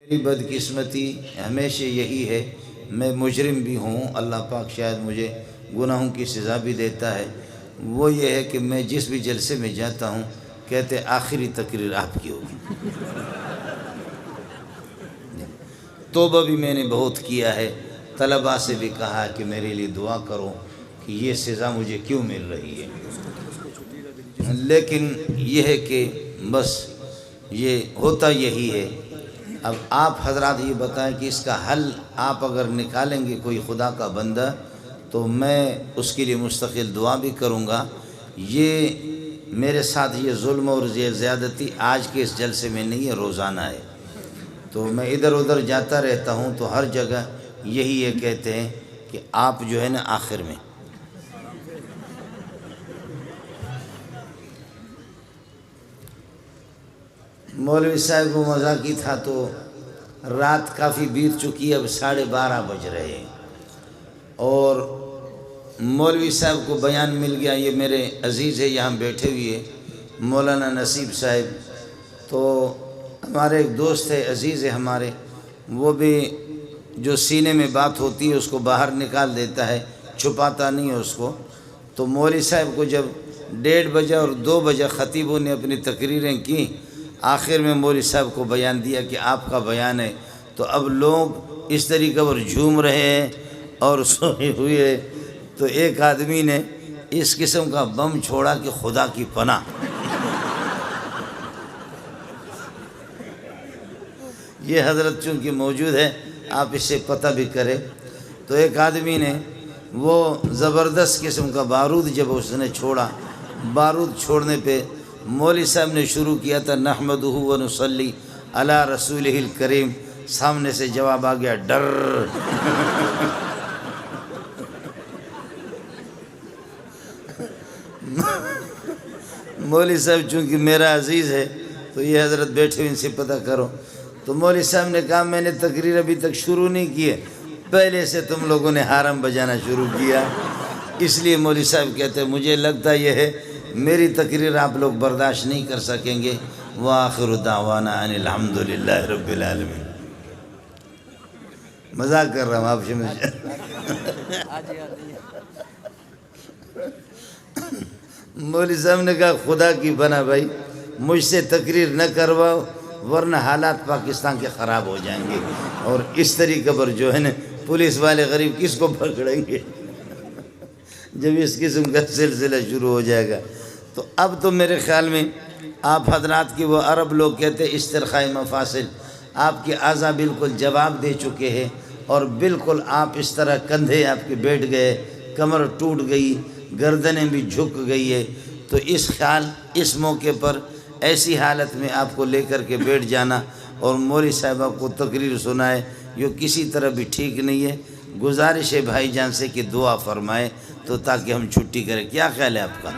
میری بدقسمتی ہمیشہ یہی ہے، میں مجرم بھی ہوں، اللہ پاک شاید مجھے گناہوں کی سزا بھی دیتا ہے۔ وہ یہ ہے کہ میں جس بھی جلسے میں جاتا ہوں کہتے آخری تقریر آپ کی ہوگی۔ توبہ بھی میں نے بہت کیا ہے، طلباء سے بھی کہا کہ میرے لیے دعا کرو کہ یہ سزا مجھے کیوں مل رہی ہے، لیکن یہ ہے کہ بس یہ ہوتا یہی ہے۔ اب آپ حضرات یہ بتائیں کہ اس کا حل آپ اگر نکالیں گے کوئی خدا کا بندہ تو میں اس کے لیے مستقل دعا بھی کروں گا۔ یہ میرے ساتھ یہ ظلم اور یہ زیادتی آج کے اس جلسے میں نہیں ہے، روزانہ ہے۔ تو میں ادھر ادھر جاتا رہتا ہوں تو ہر جگہ یہی یہ کہتے ہیں کہ آپ جو ہے نا آخر میں مولوی صاحب کو مذاقی تھا تو رات کافی بیت چکی ہے، اب 12:30 بج رہے ہیں اور مولوی صاحب کو بیان مل گیا۔ یہ میرے عزیز ہے، یہاں بیٹھے ہوئے مولانا نصیب صاحب، تو ہمارے ایک دوست ہے، عزیز ہے ہمارے، وہ بھی جو سینے میں بات ہوتی ہے اس کو باہر نکال دیتا ہے، چھپاتا نہیں ہے اس کو۔ تو مولوی صاحب کو جب 1:30 بجے اور 2 بجے خطیبوں نے اپنی تقریریں کی، آخر میں مولوی صاحب کو بیان دیا کہ آپ کا بیان ہے، تو اب لوگ اس طریقے پر جھوم رہے ہیں اور سوئے ہوئے۔ تو ایک آدمی نے اس قسم کا بم چھوڑا کہ خدا کی پناہ، یہ حضرت چونکہ موجود ہے آپ اس سے پتہ بھی کریں۔ تو ایک آدمی نے وہ زبردست قسم کا بارود جب اس نے چھوڑا، بارود چھوڑنے پہ مولوی صاحب نے شروع کیا تھا نحمدہ و نصلی علی رسولہ الکریم، سامنے سے جواب آ گیا ڈر۔ مولوی صاحب چونکہ میرا عزیز ہے تو یہ حضرت بیٹھے ہوئے ان سے پتہ کرو۔ تو مولوی صاحب نے کہا میں نے تقریر ابھی تک شروع نہیں کی ہے، پہلے سے تم لوگوں نے حرم بجانا شروع کیا، اس لیے مولوی صاحب کہتے ہیں مجھے لگتا یہ ہے میری تقریر آپ لوگ برداشت نہیں کر سکیں گے۔ وآخر دعوانا ان الحمدللہ رب العالمین۔ مذاق کر رہا ہوں آپ سے مجھے۔ مولوی صاحب نے کہا خدا کی بنا بھائی مجھ سے تقریر نہ کرواؤ ورنہ حالات پاکستان کے خراب ہو جائیں گے، اور اس طریقے پر جو ہے نا پولیس والے غریب کس کو پکڑیں گے جب اس قسم کا سلسلہ شروع ہو جائے گا۔ تو اب تو میرے خیال میں آپ حضرات کی وہ عرب لوگ کہتے ہیں استرخاء مفاصل، آپ کے اعضاء بالکل جواب دے چکے ہیں، اور بالکل آپ اس طرح کندھے آپ کے بیٹھ گئے، کمر ٹوٹ گئی، گردنیں بھی جھک گئی ہے۔ تو اس موقع پر ایسی حالت میں آپ کو لے کر کے بیٹھ جانا اور مولوی صاحب آپ کو تقریر سنائے یہ کسی طرح بھی ٹھیک نہیں ہے۔ گزارش ہے بھائی جان سے کہ دعا فرمائے تو تاکہ ہم چھٹی کریں، کیا خیال ہے آپ کا؟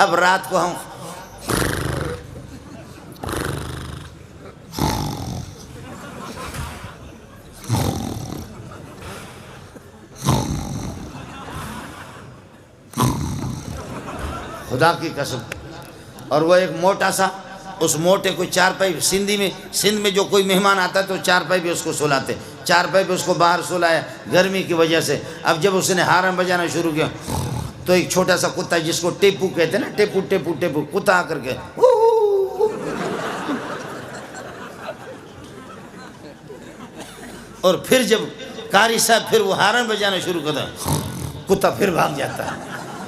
اب رات کو ہم خدا کی قسم، اور وہ ایک موٹا سا، اس موٹے کو چارپائی، سندھ میں جو کوئی مہمان آتا ہے تو چارپائی پہ اس کو سلاتے، چارپائی پہ اس کو باہر سلایا گرمی کی وجہ سے۔ اب جب اس نے حرم بجانا شروع کیا تو ایک چھوٹا سا کتا جس کو ٹیپو کہتے ہیں نا، ٹیپو ٹیپو ٹیپو، کتا آ کر کے اور پھر جب قاری صاحب پھر وہ حرم بجانا شروع کرتا ہے کتا پھر بھاگ جاتا ہے،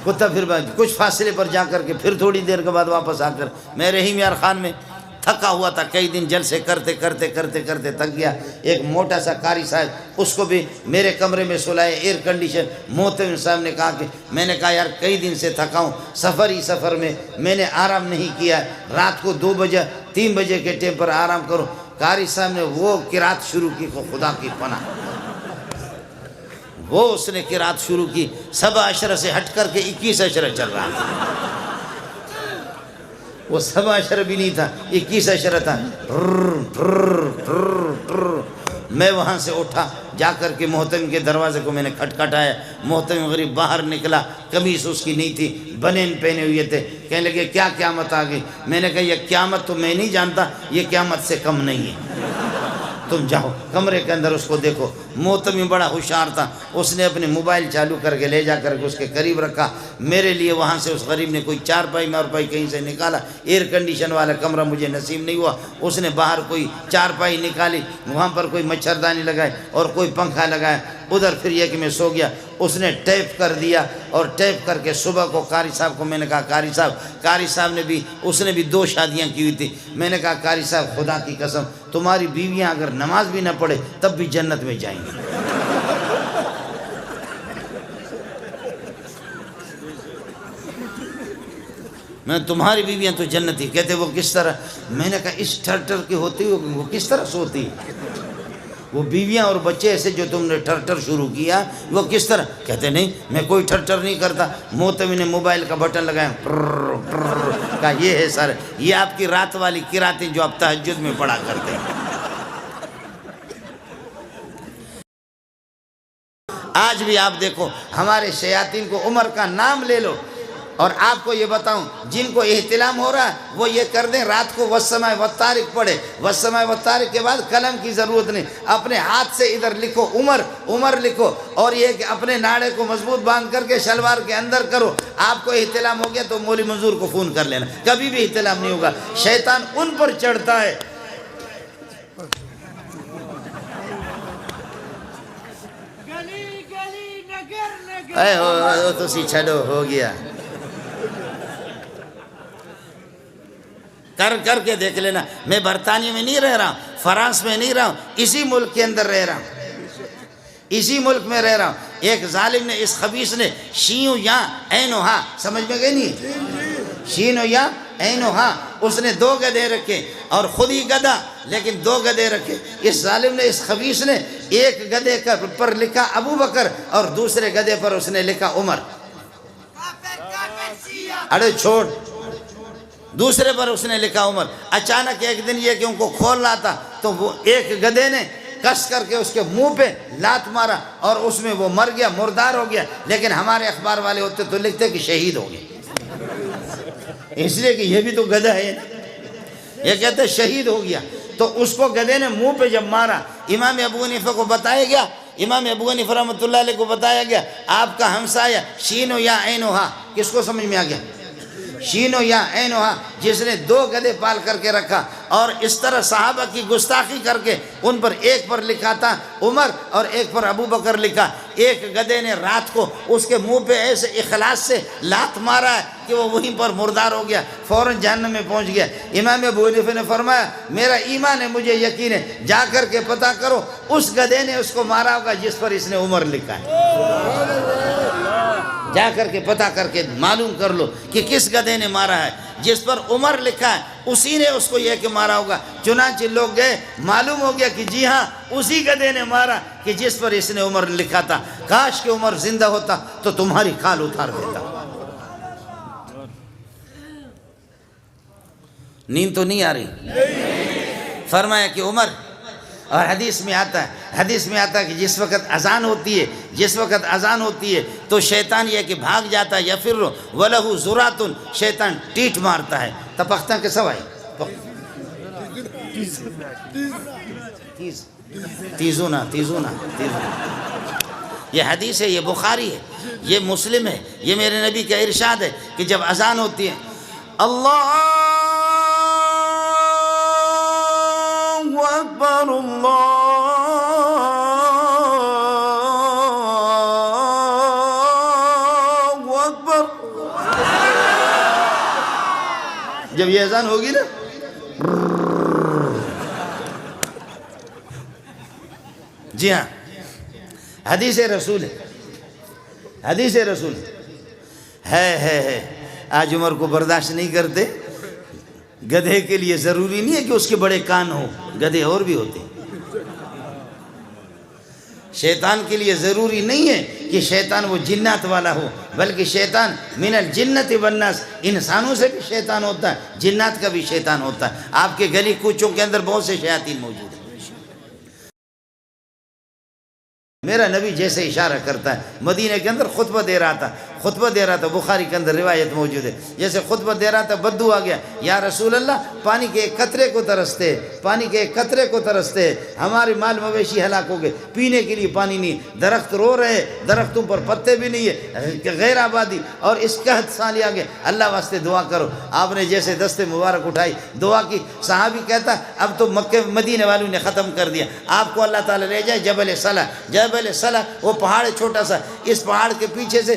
کتا پھر کچھ فاصلے پر جا کر کے پھر تھوڑی دیر کے بعد واپس آ کر، میں رحیم یار خان میں تھکا ہوا تھا، کئی دن جلسے کرتے کرتے کرتے کرتے تھک گیا۔ ایک موٹا سا قاری صاحب، اس کو بھی میرے کمرے میں سلائے، ایئر کنڈیشن۔ محترم صاحب نے کہا کہ میں نے کہا یار کئی دن سے تھکا ہوں، سفر میں نے آرام نہیں کیا، رات کو 2 بجے 3 بجے کے ٹائم پر آرام کرو۔ قاری صاحب نے وہ قرات شروع کی، خدا کی پناہ، وہ اس نے قرات شروع کی، 7 اشرہ سے ہٹ کر کے 21 اشرہ چل رہا تھا، وہ 7 اشرہ بھی نہیں تھا، 21 اشرہ تھا۔ میں وہاں سے اٹھا، جا کر کے محترم کے دروازے کو میں نے کھٹکھٹایا، محترم غریب باہر نکلا، قمیص اس کی نہیں تھی، بنین پہنے ہوئے تھے، کہنے لگے کیا قیامت آ گئی؟ میں نے کہا یہ قیامت تو میں نہیں جانتا، یہ قیامت سے کم نہیں ہے۔ تم جاؤ کمرے کے اندر اس کو دیکھو۔ محتمی بڑا ہوشیار تھا، اس نے اپنے موبائل چالو کر کے لے جا کر کے اس کے قریب رکھا۔ میرے لیے وہاں سے اس غریب نے کوئی چارپائی مارپائی کہیں سے نکالا، ایئر کنڈیشن والا کمرہ مجھے نصیب نہیں ہوا، اس نے باہر کوئی چارپائی نکالی، وہاں پر کوئی مچھردانی لگائے اور کوئی پنکھا لگایا، ادھر پھر یہ کہ میں سو گیا۔ اس نے ٹیپ کر دیا اور ٹیپ کر کے صبح کو قاری صاحب کو میں نے کہا قاری صاحب نے بھی، اس نے بھی 2 شادیاں کی ہوئی تھی۔ میں نے کہا قاری صاحب خدا کی قسم تمہاری بیویاں اگر نماز بھی نہ پڑھے تب بھی جنت میں جائیں گی۔ میں تمہاری بیویاں تو جنتی۔ کہتے وہ کس طرح؟ میں نے کہا اس ٹھر کی ہوتی وہ کس طرح سوتی؟ وہ بیویاں اور بچے ایسے جو تم نے ٹھر شروع کیا وہ کس طرح؟ کہتے نہیں میں کوئی ٹھر نہیں کرتا۔ محتوی نے موبائل کا بٹن لگایا، کہا یہ ہے سر، یہ آپ کی رات والی قراتیں جو آپ تہجد میں پڑھا کرتے ہیں۔ آج بھی آپ دیکھو ہمارے شیاطین کو، عمر کا نام لے لو، اور آپ کو یہ بتاؤں جن کو احتلام ہو رہا ہے وہ یہ کر دیں رات کو والسماء والطارق پڑھے، والسماء والطارق کے بعد قلم کی ضرورت نہیں، اپنے ہاتھ سے ادھر لکھو عمر لکھو، اور یہ کہ اپنے ناڑے کو مضبوط باندھ کر کے شلوار کے اندر کرو۔ آپ کو احتلام ہو گیا تو مولوی منظور کو فون کر لینا، کبھی بھی احتلام نہیں ہوگا، شیطان ان پر چڑھتا ہے۔ اے تو سی چھڑو ہو گیا، کر کے دیکھ لینا۔ میں برطانیہ میں نہیں رہ رہا ہوں، فرانس میں نہیں رہا ہوں، اسی ملک کے اندر رہ رہا ہوں، اسی ملک میں رہ رہا ہوں۔ ایک ظالم نے، اس خبیث نے، شینو یا اینو ہاں، سمجھ میں گئی نہیں؟ شینو یا اینو ہاں، اس نے 2 گدھے رکھے اور خود ہی گدھا لیکن 2 گدھے رکھے۔ اس ظالم نے، اس خبیث نے ایک گدھے پر لکھا ابو بکر اور دوسرے گدھے پر اس نے لکھا عمر۔ اڑے چھوڑ، دوسرے پر اس نے لکھا عمر۔ اچانک ایک دن یہ کہ ان کو کھول رہا تھا تو وہ ایک گدھے نے کس کر کے اس کے منہ پہ لات مارا اور اس میں وہ مر گیا، مردار ہو گیا۔ لیکن ہمارے اخبار والے ہوتے تو لکھتے کہ شہید ہو گئے، اس لیے کہ یہ بھی تو گدھا ہے نا، یہ کہتے شہید ہو گیا۔ تو اس کو گدھے نے منہ پہ جب مارا، امام ابو حنیفہ کو بتایا گیا، امام ابو حنیفہ رحمۃ اللہ علیہ کو بتایا گیا آپ کا ہمسایہ شینو یا اینو ہا، کس کو سمجھ میں آ گیا؟ شینو یا اینو ہا، جس نے 2 گدھے پال کر کے رکھا اور اس طرح صحابہ کی گستاخی کر کے ان پر، ایک پر لکھا تھا عمر اور ایک پر ابو بکر لکھا۔ ایک گدھے نے رات کو اس کے منہ پہ ایسے اخلاص سے لات مارا ہے کہ وہ وہیں پر مردار ہو گیا، فوراً جہنم میں پہنچ گیا۔ امام ابو حنیفہ نے فرمایا میرا ایمان ہے، مجھے یقین ہے، جا کر کے پتہ کرو اس گدھے نے اس کو مارا ہوگا جس پر اس نے عمر لکھا ہے۔ جا کر کے پتہ کر کے معلوم کر لو کہ کس گدھے نے مارا ہے، جس پر عمر لکھا ہے اسی نے اس کو یہ کہ مارا ہوگا۔ چنانچہ لوگ گئے، معلوم ہو گیا کہ جی ہاں اسی گدھے نے مارا کہ جس پر اس نے عمر لکھا تھا۔ کاش کہ عمر زندہ ہوتا تو تمہاری کھال اتار دیتا۔ نیند تو نہیں آ رہی؟ فرمایا کہ عمر، اور حدیث میں آتا ہے کہ جس وقت اذان ہوتی ہے تو شیطان یہ کہ بھاگ جاتا ہے، یا پھر وَلَهُ زُرَاتٌ، شیطان ٹیٹ مارتا ہے، تپختہ کے سوائے تیزونا، یہ حدیث ہے، یہ بخاری ہے، یہ مسلم ہے، یہ میرے نبی کا ارشاد ہے کہ جب اذان ہوتی ہے اللہ اکبر اللہ اکبر، جب یہ اذان ہوگی نا جی ہاں حدیث رسول ہے۔ آج عمر کو برداشت نہیں کرتے۔ گدھے کے لیے ضروری نہیں ہے کہ اس کے بڑے کان ہو، گدھے اور بھی ہوتے ہیں۔ شیطان کے لیے ضروری نہیں ہے کہ شیطان وہ جنات والا ہو، بلکہ شیطان من الجنت والناس، انسانوں سے بھی شیطان ہوتا ہے، جنات کا بھی شیطان ہوتا ہے۔ آپ کے گلی کوچوں کے اندر بہت سے شیاطین موجود ہیں۔ میرا نبی جیسے اشارہ کرتا ہے، مدینہ کے اندر خطبہ دے رہا تھا، خطبہ دے رہا تھا، بخاری کے اندر روایت موجود ہے، جیسے خطبہ دے رہا تھا بدو آ گیا، یا رسول اللہ پانی کے ایک قطرے کو ترستے، پانی کے ایک قطرے کو ترستے، ہمارے مال مویشی ہلاک ہو گئے، پینے کے لیے پانی نہیں، درخت رو رہے، درختوں پر پتے بھی نہیں ہے، غیر آبادی، اور اس قحط سالی آگے، اللہ واسطے دعا کرو۔ آپ نے جیسے دست مبارک اٹھائی دعا کی، صحابی کہتا اب تو مکہ مدینے والوں نے ختم کر دیا، آپ کو اللہ تعالیٰ لے جائے جبل صلہ، جبل صلہ وہ پہاڑ چھوٹا سا، اس پہاڑ کے پیچھے سے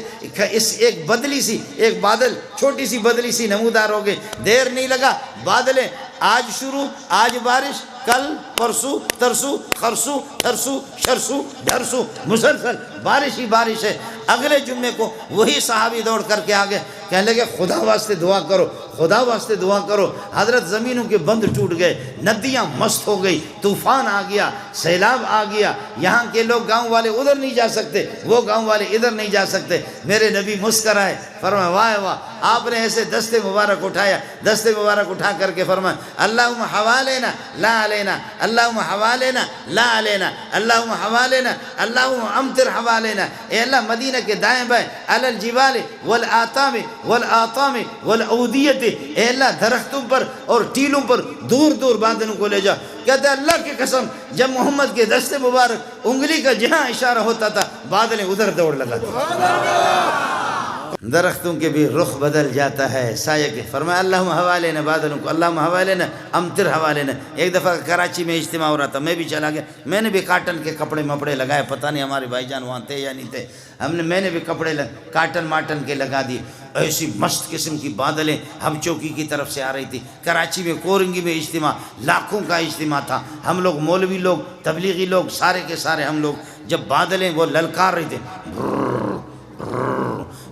اس ایک بدلی سی، ایک بادل چھوٹی سی بدلی سی نمودار ہو گئی، دیر نہیں لگا، بادلیں آج شروع، آج بارش، کل پرسو ترسو خرسو ترسو شرسو ڈھرسو، مسلسل بارش ہی بارش ہے۔ اگلے جمعے کو وہی صحابی دوڑ کر کے آگے کہنے لگے خدا واسطے دعا کرو، خدا واسطے دعا کرو۔ حضرت زمینوں کے بند ٹوٹ گئے، ندیاں مست ہو گئی، طوفان آ گیا، سیلاب آ گیا، یہاں کے لوگ گاؤں والے ادھر نہیں جا سکتے، وہ گاؤں والے ادھر نہیں جا سکتے۔ میرے نبی مسکرائے، فرمایا واہ واہ، آپ نے ایسے دست مبارک اٹھایا، دست مبارک اٹھا کر کے فرمایا اللہم حوالنا لا علینا، اللہم حوالنا لا علینا، اللہم حوالنا، اللہم امطر حوالنا، اے اللہ مدینہ کے دائیں بائیں علی الجبال والآتام والآطام والعودیت، اے اللہ درختوں پر اور ٹیلوں پر دور دور بادلوں کو لے جا۔ کہتے ہیں اللہ کی قسم جب محمد کے دست مبارک انگلی کا جہاں اشارہ ہوتا تھا بادلیں ادھر دوڑ لگاتی، درختوں کے بھی رخ بدل جاتا ہے سایہ کے۔ فرمایا اللہم حوالنا، بادلوں کو اللہم حوالنا امطر حوالنا۔ ایک دفعہ کراچی میں اجتماع ہو رہا تھا، میں بھی چلا گیا، میں نے بھی کاٹن کے کپڑے مپڑے لگائے، پتہ نہیں ہمارے بھائی جان وہاں تھے یا نہیں تھے، میں نے بھی کپڑے کاٹن ماٹن کے لگا دیے، ایسی مست قسم کی بادلیں ہم چوکی کی طرف سے آ رہی تھی۔ کراچی میں کورنگی میں اجتماع، لاکھوں کا اجتماع تھا، ہم لوگ مولوی لوگ تبلیغی لوگ سارے کے سارے ہم لوگ، جب بادلیں وہ للکار رہی تھے،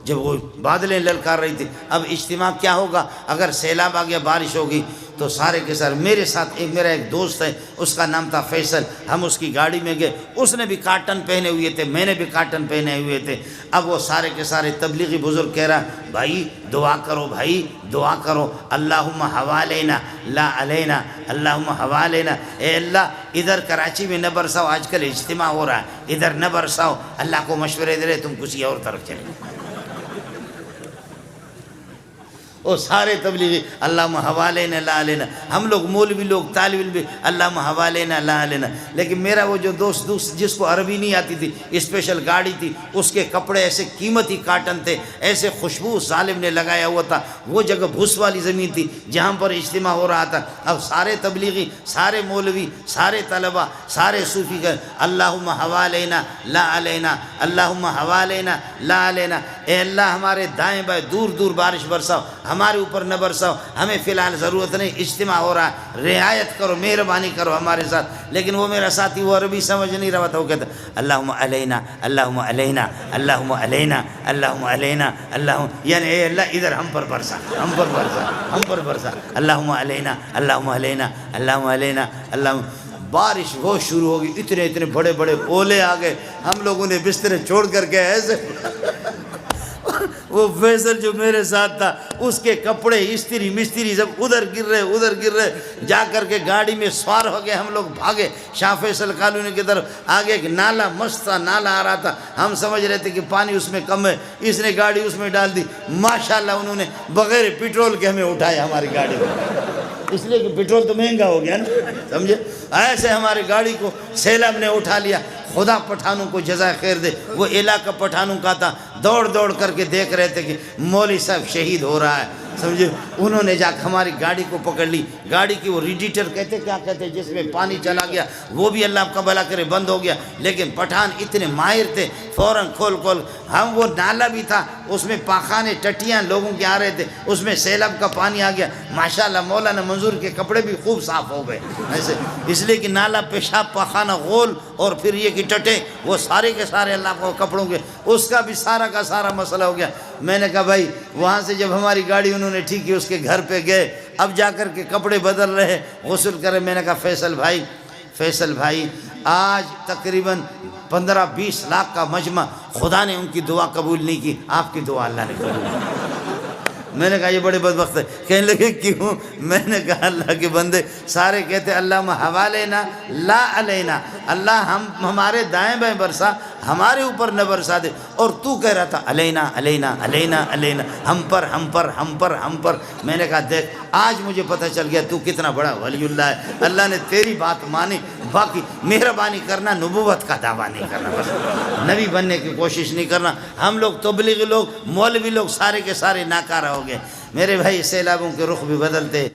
جب وہ بادلیں للکار رہی تھی، اب اجتماع کیا ہوگا، اگر سیلاب آ گیا بارش ہوگی تو سارے کے سارے، میرے ساتھ میرا ایک دوست ہے، اس کا نام تھا فیصل، ہم اس کی گاڑی میں گئے، اس نے بھی کاٹن پہنے ہوئے تھے، میں نے بھی کاٹن پہنے ہوئے تھے۔ اب وہ سارے کے سارے تبلیغی بزرگ کہہ رہا بھائی دعا کرو، بھائی دعا کرو، اللہم حوالنا لا علینا، اللہم حوالنا، اے اللہ ادھر کراچی میں نہ برساؤ، آج کل اجتماع ہو رہا ہے ادھر نہ برساؤ، اللہ کو مشورے دے رہے تم کسی اور طرف چلے۔ وہ سارے تبلیغی اللہم حوالنا لا علینا، ہم لوگ مولوی لوگ طالب علم بھی اللہم حوالنا لا علینا۔ لیکن میرا وہ جو دوست جس کو عربی نہیں آتی تھی، اسپیشل گاڑی تھی، اس کے کپڑے ایسے قیمتی کاٹن تھے، ایسے خوشبو ظالم نے لگایا ہوا تھا، وہ جگہ بھوس والی زمین تھی جہاں پر اجتماع ہو رہا تھا۔ اب سارے تبلیغی، سارے مولوی، سارے طلبہ، سارے صوفی کہ اللہم حوالنا لا علینا، اللہم حوالنا لا علینا، اے اللہ ہمارے دائیں بائیں دور دور بارش برساؤ، ہمارے اوپر نہ برساؤ، ہمیں فی الحال ضرورت نہیں، اجتماع ہو رہا ہے، رعایت کرو، مہربانی کرو ہمارے ساتھ۔ لیکن وہ میرا ساتھی وہ عربی سمجھ نہیں رہا تھا، وہ کہتا اللہم علینا اللہم علینا اللہم علینا اللہم علینا اللہم، یعنی اے اللہ ادھر ہم پر برسا، ہم پر برسا، ہم پر برسا، اللہم علینا اللہم علینا اللہم علینا اللہم۔ بارش وہ شروع ہوگی، اتنے اتنے بڑے بڑے اولے آ گئے، ہم لوگوں نے بسترے چھوڑ کر کے ایسے وہ فیصل جو میرے ساتھ تھا اس کے کپڑے استری مستری سب ادھر گر رہے، جا کر کے گاڑی میں سوار ہو گئے، ہم لوگ بھاگے شاہ فیصل کالونی کی طرف۔ آگے ایک نالا مست تھا، نالا آ رہا تھا، ہم سمجھ رہے تھے کہ پانی اس میں کم ہے، اس نے گاڑی اس میں ڈال دی، ماشاءاللہ انہوں نے بغیر پیٹرول کے ہمیں اٹھایا ہماری گاڑی میں، اس لیے کہ پیٹرول تو مہنگا ہو گیا نا، سمجھے، ایسے ہماری گاڑی کو سیلاب نے اٹھا لیا۔ خدا پٹھانوں کو جزائے خیر دے، وہ علاقہ پٹھانوں کا تھا، دوڑ دوڑ کر کے دیکھ رہے تھے کہ مولوی صاحب شہید ہو رہا ہے، سمجھے، انہوں نے جا کے ہماری گاڑی کو پکڑ لی، گاڑی کی وہ ریڈیٹر کہتے کیا کہتے جس میں پانی چلا گیا، وہ بھی اللہ کا بھلا کرے بند ہو گیا، لیکن پٹھان اتنے ماہر تھے، فوراً کھول ہم، وہ نالا بھی تھا، اس میں پاخانے ٹٹیاں لوگوں کے آ رہے تھے، اس میں سیلاب کا پانی آ گیا، ماشاءاللہ مولانا منظور کے کپڑے بھی خوب صاف ہو گئے ایسے، اس لیے کہ نالا پیشاب پاخانہ غول اور پھر یہ کہ ٹٹے، وہ سارے کے سارے اللہ کو کپڑوں کے، اس کا بھی سارا کا سارا مسئلہ ہو گیا۔ میں نے کہا بھائی وہاں سے جب ہماری گاڑی انہوں نے ٹھیک کی، اس کے گھر پہ گئے، اب جا کر کے کپڑے بدل رہے، غسل کرے، میں نے کہا فیصل بھائی آج تقریباً 15-20 لاکھ کا مجمع، خدا نے ان کی دعا قبول نہیں کی، آپ کی دعا اللہ نے قبول کی۔ میں نے کہا یہ بڑے بدبخت ہے، کہنے لگے کیوں؟ میں نے کہا اللہ کے بندے سارے کہتے اللہم حوالنا لا علینا، اللہ ہمارے دائیں بائیں برسا، ہمارے اوپر نہ برسا دے. اور تو کہہ رہا تھا علینا علینا علینا علینا، ہم پر ہم پر ہم پر ہم پر. میں نے کہا دیکھ آج مجھے پتہ چل گیا تو کتنا بڑا ولی اللہ ہے. اللہ نے تیری بات مانی، باقی مہربانی کرنا، نبوت کا دعویٰ نہیں کرنا، بس نبی بننے کی کوشش نہیں کرنا. ہم لوگ تبلیغی لوگ، مولوی لوگ سارے کے سارے ناکارہ ہو گئے. میرے بھائی سیلابوں کے رخ بھی بدلتے